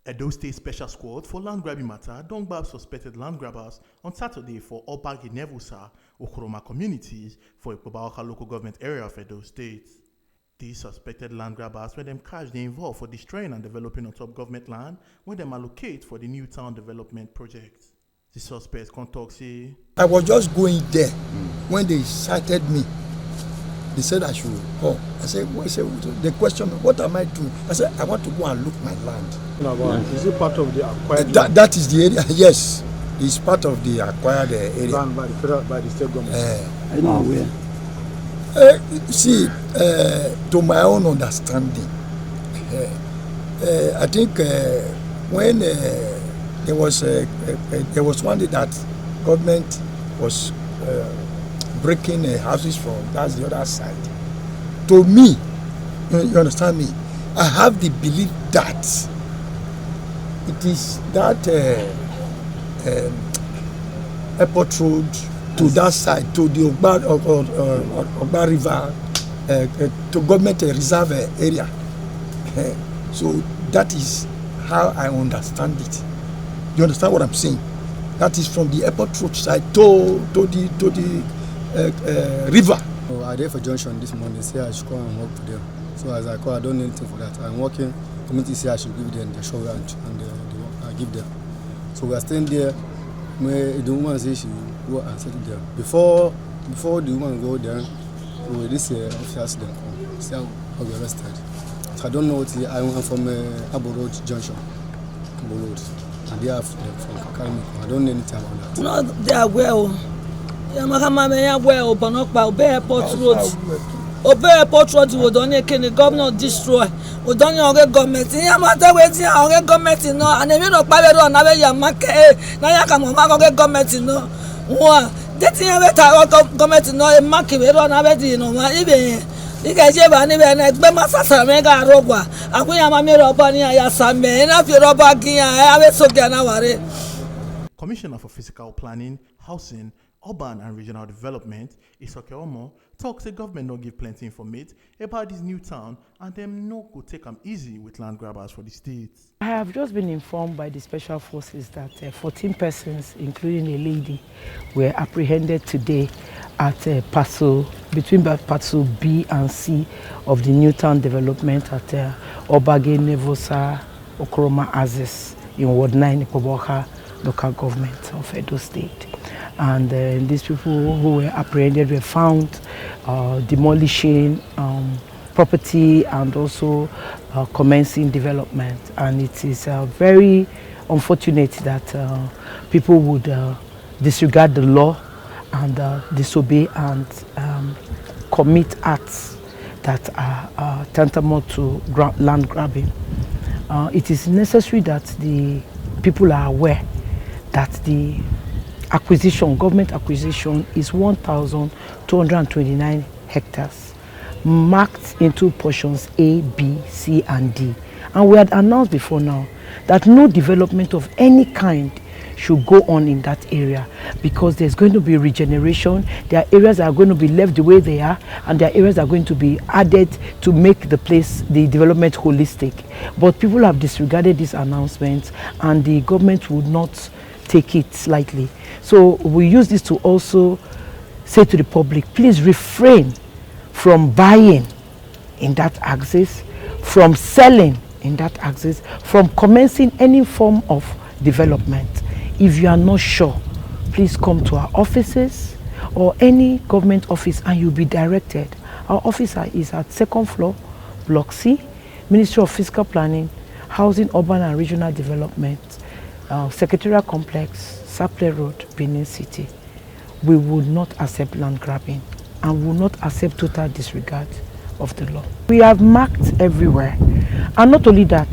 Edo State Special Squad for land grabbing matter don gbab suspected land grabbers on Saturday for Obagi Nevusa, Okoroma communities for Ikpobaoka local government area of Edo State. These suspected land grabbers, when them catch, they involved for destroying and developing on top government land when them allocate for the new town development project. The suspects can talk say, I was just going there when they sighted me. They said I should come. I said, they questioned me, what am I doing? I said, I want to go and look my land. Is it part of the acquired land? That is the area, yes. It's part of the acquired area. Land by the state government. I know where. To my own understanding, I think when there was one day that government was breaking houses from that's the other side. To me, you understand me, I have the belief that it is that airport road to that side, to the Ogba River, to government reserve area. So that is how I understand it. You understand what I'm saying? That is from the airport road side to the river. So I did for junction this morning. They say I should come and work today. So as I call, I don't need anything for that. I'm working. Community say I should give them the shovel and the work I give them. So we are staying there. The woman says she go and settle there. Before the woman go there, this officers then come. Say I'll be arrested. So I don't know what I'm from Abo Road Junction, Abo Road, and they are from Kakarimi. I don't know anything about that. No, they are well. But not by airport road. Obey airport road would only can the governor destroy. We don't know government. Yamata waiting our government no, and if you don't buy it on our Yamaka, Nayaka government no. That thing about government no, a market on our even. You guys have any Bemasa Mega Roba. Akuyama Mirobania Yasame, and if you're Robakia, I have so Ganaware. Commissioner for Physical Planning, Housing, Urban and Regional Development, Isoke Omo, talks the government no give plenty information about this new town and them no go take them easy with land grabbers for the state. I have just been informed by the special forces that 14 persons, including a lady, were apprehended today at between parcel B and C of the new town development at Obagi Nevusa, Okoroma Axis in Ward 9, Ikpobaoka local government of Edo State. And these people who were apprehended were found demolishing property and also commencing development. And it is very unfortunate that people would disregard the law and disobey and commit acts that are tantamount to land grabbing. It is necessary that the people are aware that the government acquisition is 1,229 hectares, marked into portions A, B, C, and D. And we had announced before now that no development of any kind should go on in that area because there's going to be regeneration. There are areas that are going to be left the way they are, and there are areas that are going to be added to make the development holistic. But people have disregarded these announcements, and the government would not take it slightly. So we use this to also say to the public, please refrain from buying in that axis, from selling in that axis, from commencing any form of development. If you are not sure, please come to our offices or any government office and you'll be directed. Our office is at 2nd floor, Block C, Ministry of Physical Planning, Housing, Urban and Regional Development, Secretariat Complex, Saple Road, Benin City. We will not accept land grabbing and will not accept total disregard of the law. We have marked everywhere. And not only that,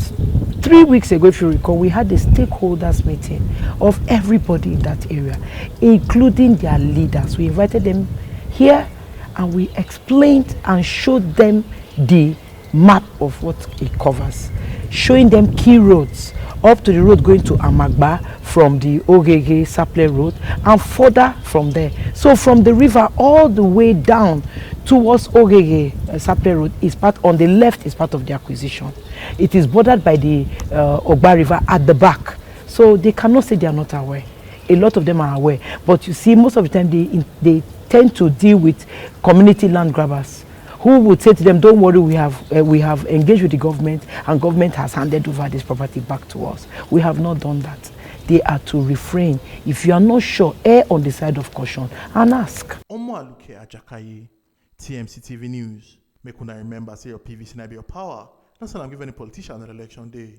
3 weeks ago, if you recall, we had a stakeholders meeting of everybody in that area, including their leaders. We invited them here and we explained and showed them the map of what it covers, showing them key roads up to the road going to Amagba from the Ogege Saple Road and further from there. So from the river all the way down towards Ogege Sape Road is part on the left is part of the acquisition. It is bordered by the Ogba River at the back, so they cannot say they are not aware. A lot of them are aware, but you see, most of the time they tend to deal with community land grabbers who would say to them, "Don't worry, we have engaged with the government, and government has handed over this property back to us." We have not done that. They are to refrain. If you are not sure, err on the side of caution and ask. Omo Aluke Ajakaye, TMC TV News. Make una remember, say your PVC na be your power. That's what I'm giving a politician on election day.